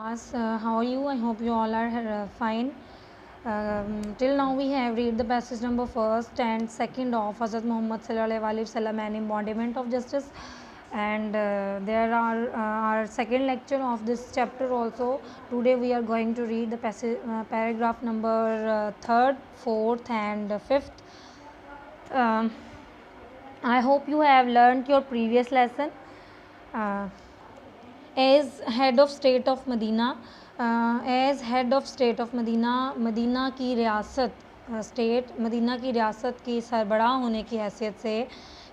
How are you? I hope you all are fine. Till now we have read the passage number 1st and 2nd of Hazrat Muhammad sallallahu alaihi wasallam, an embodiment of justice, and there are our second lecture of this chapter also. Today we are going to read the passage, paragraph number 3rd, 4th and 5th. I hope you have learnt your previous lesson. As head of state of Medina, مدینہ کی ریاست state مدینہ کی ریاست کی سربراہ ہونے کی حیثیت سے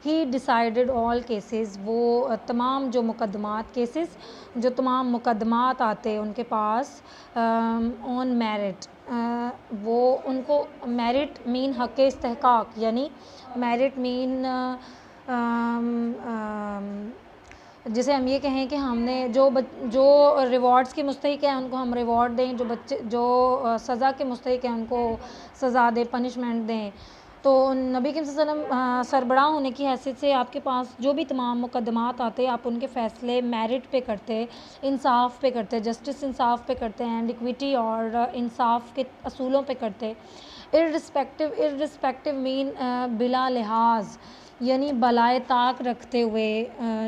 ہی ڈیسائیڈڈ آل کیسز، وہ تمام جو تمام مقدمات آتے ان کے پاس آن میرٹ، وہ ان کو میرٹ مین حق استحقاق، یعنی میرٹ مین جسے ہم یہ کہیں کہ ہم نے جو ریوارڈز کے مستحق ہیں ان کو ہم ریوارڈ دیں، جو سزا کے مستحق ہیں ان کو سزا دیں، پنشمنٹ دیں. تو نبی کریم صلی اللہ علیہ وسلم سربراہ ہونے کی حیثیت سے آپ کے پاس جو بھی تمام مقدمات آتے آپ ان کے فیصلے میرٹ پہ کرتے، انصاف پہ کرتے، جسٹس انصاف پہ کرتے، اینڈ اکویٹی اور انصاف کے اصولوں پہ کرتے. ارسپیکٹو مین بلا لحاظ، یعنی بالائے طاق رکھتے ہوئے،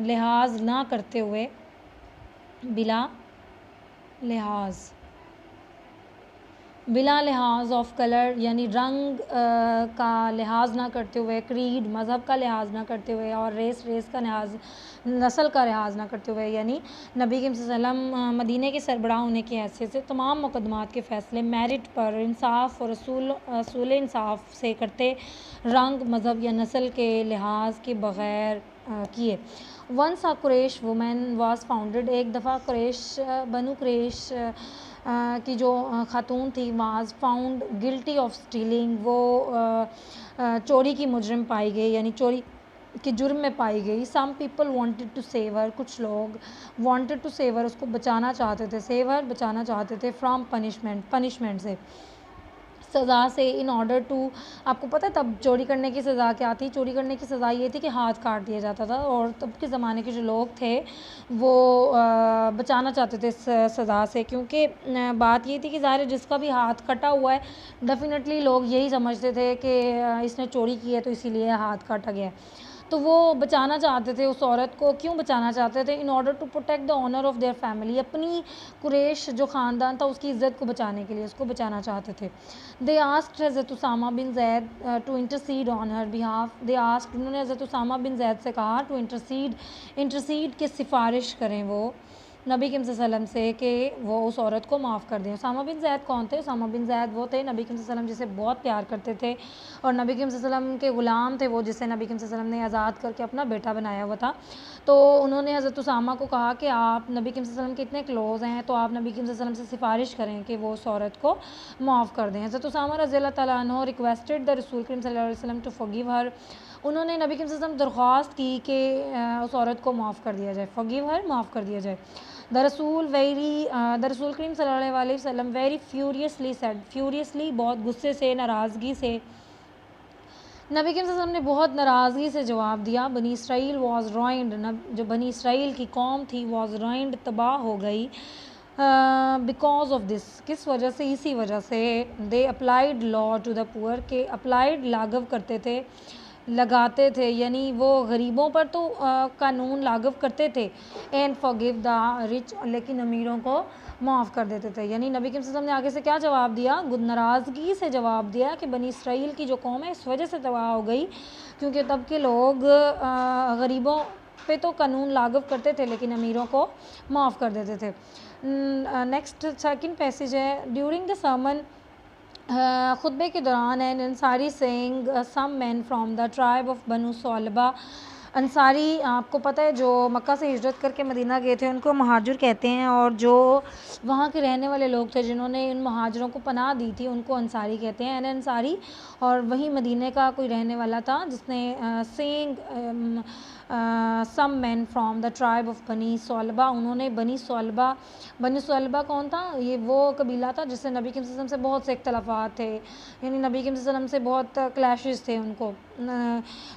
لحاظ نہ کرتے ہوئے، بلا لحاظ آف کلر، یعنی رنگ کا لحاظ نہ کرتے ہوئے، کریڈ مذہب کا لحاظ نہ کرتے ہوئے، اور ریس کا لحاظ، نسل کا لحاظ نہ کرتے ہوئے، یعنی نبی کریم صلی اللہ علیہ وسلم مدینے کے سربراہ ہونے کی حیثیت سے تمام مقدمات کے فیصلے میرٹ پر، انصاف اور اصول انصاف سے کرتے، رنگ، مذہب یا نسل کے لحاظ کے بغیر کیے. ونس قریش وومین واز فاؤنڈڈ، ایک دفعہ بنو قریش کی جو خاتون تھی was found guilty of stealing, وہ چوری کی مجرم پائی گئی، یعنی چوری کے جرم میں پائی گئی. Some people wanted to save her, کچھ لوگ وانٹیڈ ٹو سیو ہر، اس کو بچانا چاہتے تھے فرام پنشمنٹ سے، سزا سے. ان آرڈر ٹو، آپ کو پتہ ہے تب چوری کرنے کی سزا کیا تھی؟ چوری کرنے کی سزا یہ تھی کہ ہاتھ کاٹ دیا جاتا تھا، اور تب کے زمانے کے جو لوگ تھے وہ بچانا چاہتے تھے سزا سے، کیونکہ بات یہ تھی کہ ظاہر جس کا بھی ہاتھ کٹا ہوا ہے ڈیفینیٹلی لوگ یہی سمجھتے تھے کہ اس نے چوری کی ہے تو اسی لیے ہاتھ کاٹا گیا ہے. تو وہ بچانا چاہتے تھے اس عورت کو. کیوں بچانا چاہتے تھے؟ In order to protect the honour of their family, اپنی قریش جو خاندان تھا اس کی عزت کو بچانے کے لیے، اس کو بچانا چاہتے تھے. دے آسکڈ حضرت Osama bin Zaid to intercede on her behalf, انہوں نے حضرت اسامہ بن زید سے کہا ٹو انٹرسیڈ کہ سفارش کریں وہ نبی کریم صلی اللہ علیہ وسلم سے کہ وہ اس عورت کو معاف کر دیں. اسامہ بن زید کون تھے؟ اسامہ بن زید وہ تھے نبی کریم صلی اللہ علیہ وسلم جسے بہت پیار کرتے تھے، اور نبی کریم صلی اللہ علیہ وسلم کے غلام تھے وہ، جسے نبی کریم صلی اللہ علیہ وسلم نے آزاد کر کے اپنا بیٹا بنایا ہوا تھا. تو انہوں نے حضرت اسامہ کو کہا کہ آپ نبی کریم صلی اللہ علیہ وسلم کے اتنے کلوز ہیں تو آپ نبی کریم صلی اللہ علیہ وسلم سے سفارش کریں کہ وہ اس عورت کو معاف کر دیں. حضرت اسامہ رضی اللہ تعالیٰ عنہ ریکویسٹڈ دا رسول کریم صلی اللہ علیہ وسلم ٹو فورگیو ہر، انہوں نے نبی کریم صلی اللہ علیہ وسلم درخواست کی کہ اس عورت کو معاف کر دیا جائے، فورگیو ہر، معاف کر دیا جائے. دا رسول کریم صلی اللہ علیہ وسلم ویری فیوریسلی بہت غصے سے، ناراضگی سے، نبی کریم صلی اللہ علیہ وسلم نے بہت ناراضگی سے جواب دیا. بنی اسرائیل واز روائنڈ، جو بنی اسرائیل کی قوم تھی واز روائنڈ، تباہ ہو گئی. بیکاز آف دس، کس وجہ سے؟ اسی وجہ سے. دے اپلائیڈ لا ٹو دا پور، کہ اپلائیڈ لاگو کرتے تھے، لگاتے تھے، یعنی وہ غریبوں پر تو قانون لاگو کرتے تھے. اینڈ فارگیو دا رچ، لیکن امیروں کو معاف کر دیتے تھے. یعنی نبی کریم صلی اللہ علیہ وسلم نے آگے سے کیا جواب دیا؟ ناراضگی سے جواب دیا کہ بنی اسرائیل کی جو قوم ہے اس وجہ سے تباہ ہو گئی کیونکہ تب کے لوگ غریبوں پہ تو قانون لاگو کرتے تھے لیکن امیروں کو معاف کر دیتے تھے. نیکسٹ سیکنڈ پیسیج ہے. ڈیورنگ دا سرمن، خطبے کے دوران، an Ansari sang some man from the tribe of Banu Thalabah, Ansari آپ کو پتہ ہے جو مکہ سے ہجرت کر کے مدینہ گئے تھے ان کو مہاجر کہتے ہیں، اور جو وہاں کے رہنے والے لوگ تھے جنہوں نے ان مہاجروں کو پناہ دی تھی ان کو انصاری کہتے ہیں. این انصاری، اور وہی مدینہ کا کوئی رہنے والا تھا جس نے سینگ some man from the tribe of بنی صلبہ. انہوں نے بنی صلبہ کون تھا؟ یہ وہ قبیلہ تھا جس سے نبی کریم صلی اللہ علیہ وسلم سے بہت سے اختلافات تھے، یعنی نبی کریم صلی اللہ علیہ وسلم سے بہت کلیشز تھے ان کو.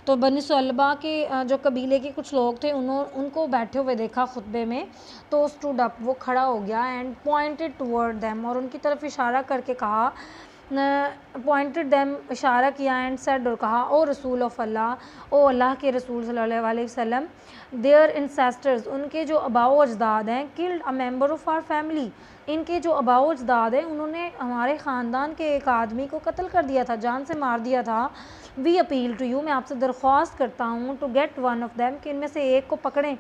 تو بنی صلبہ کے جو قبیلے کے کچھ لوگ تھے ان کو بیٹھے ہوئے دیکھا خطبے میں، تو اسٹوڈ اپ، وہ کھڑا ہو گیا، اینڈ پوائنٹڈ ٹورڈ دیم، اور ان کی طرف اشارہ کر کے کہا، پوائنٹڈ دیم، اشارہ کیا، اینڈ سیڈ، اور کہا، او رسول آف اللہ، او اللہ کے رسول صلی اللہ علیہ وسلم، دیئر انسیسٹرز، ان کے جو آباء و اجداد ہیں، killed a member of our family, ان کے جو آباء و اجداد ہیں انہوں نے ہمارے خاندان کے ایک آدمی کو قتل کر دیا تھا، جان سے مار دیا تھا. وی اپیل ٹو یو، میں آپ سے درخواست کرتا ہوں، to get one of them, کہ ان میں سے ایک کو پکڑیں،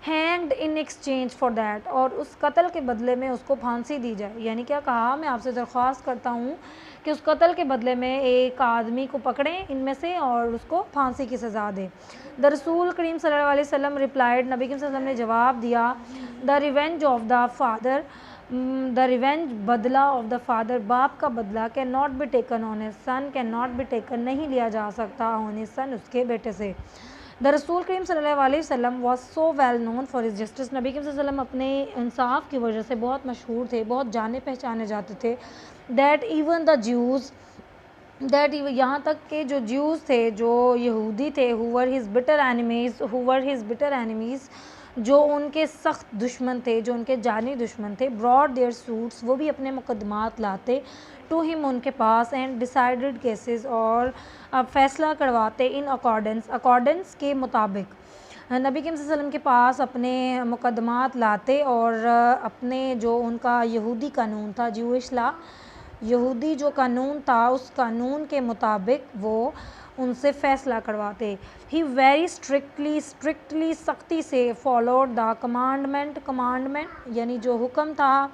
hanged in exchange for that, اور اس قتل کے بدلے میں اس کو پھانسی دی جائے. یعنی کیا کہا؟ میں آپ سے درخواست کرتا ہوں کہ اس قتل کے بدلے میں ایک آدمی کو پکڑیں ان میں سے اور اس کو پھانسی کی سزا دیں. دا رسول کریم صلی اللہ علیہ وسلم ریپلائڈ، نبی کریم صلی اللہ علیہ وسلم نے جواب دیا، the revenge of the father, the revenge, بدلہ آف دا فادر، باپ کا بدلہ، can not be taken on his son, can not be taken, نہیں لیا جا سکتا، آن ہز سن، اس کے بیٹے سے. دا رسول کریم صلی اللہ علیہ وسلم was so well known for his justice, نبی کریم صلی اللہ علیہ وسلم اپنے انصاف کی وجہ سے بہت مشہور تھے، بہت جانے پہچانے جاتے تھے. That even the Jews, that یہاں تک کہ جو جیوز تھے، جو یہودی تھے، who were his bitter enemies، جو ان کے سخت دشمن تھے، جو ان کے جانی دشمن تھے، brought their suits، وہ بھی اپنے مقدمات لاتے، to him، ان کے پاس، and decided cases، اور فیصلہ کرواتے، in accordance کے مطابق. نبی کریم صلی اللہ علیہ وسلم کے پاس اپنے مقدمات لاتے اور اپنے جو ان کا یہودی قانون تھا، جیوش لا، یہودی جو قانون تھا، اس قانون کے مطابق وہ ان سے فیصلہ کرواتے. ہی ویری اسٹرکٹلی، سختی سے، فالوڈ دا کمانڈمنٹ، یعنی جو حکم تھا،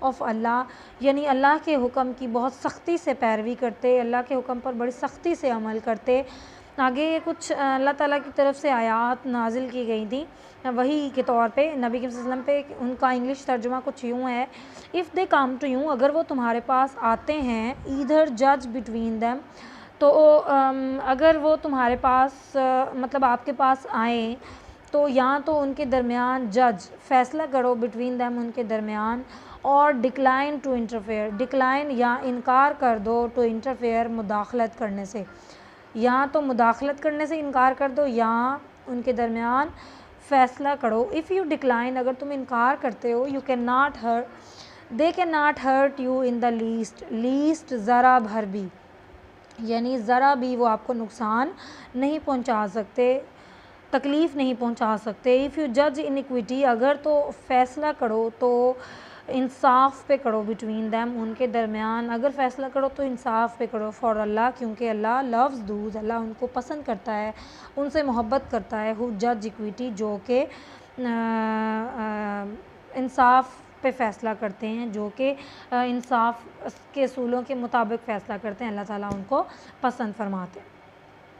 آف اللہ، یعنی اللہ کے حکم کی بہت سختی سے پیروی کرتے، اللہ کے حکم پر بڑی سختی سے عمل کرتے. آگے کچھ اللہ تعالیٰ کی طرف سے آیات نازل کی گئی تھیں وحی کے طور پہ نبی کریم صلی اللہ علیہ وسلم پہ. ان کا انگلش ترجمہ کچھ یوں ہے، if they come to you, اگر وہ تمہارے پاس آتے ہیں، ایدھر جج بٹوین دیم، تو اگر وہ تمہارے پاس مطلب آپ کے پاس آئیں تو یا تو ان کے درمیان جج، فیصلہ کرو، بٹوین دیم، ان کے درمیان، اور ڈکلائن ٹو انٹرفیئر، ڈکلائن یا انکار کر دو، ٹو انٹرفیئر، مداخلت کرنے سے، یا تو مداخلت کرنے سے انکار کر دو یا ان کے درمیان فیصلہ کرو. اف یو ڈکلائن، اگر تم انکار کرتے ہو، you can not hurt, they can not hurt you in the least, ذرا بھر بھی، یعنی ذرا بھی وہ آپ کو نقصان نہیں پہنچا سکتے، تکلیف نہیں پہنچا سکتے. اف یو جج انیکویٹی، اگر تو فیصلہ کرو تو انصاف پہ کرو، بٹوین دیم، ان کے درمیان، اگر فیصلہ کرو تو انصاف پہ کرو، فار اللہ، کیونکہ اللہ لوز دوز، اللہ ان کو پسند کرتا ہے، ان سے محبت کرتا ہے، ہو جج اکویٹی، جو کہ انصاف پہ فیصلہ کرتے ہیں، جو کہ انصاف کے اصولوں کے مطابق فیصلہ کرتے ہیں، اللہ تعالیٰ ان کو پسند فرماتے ہیں.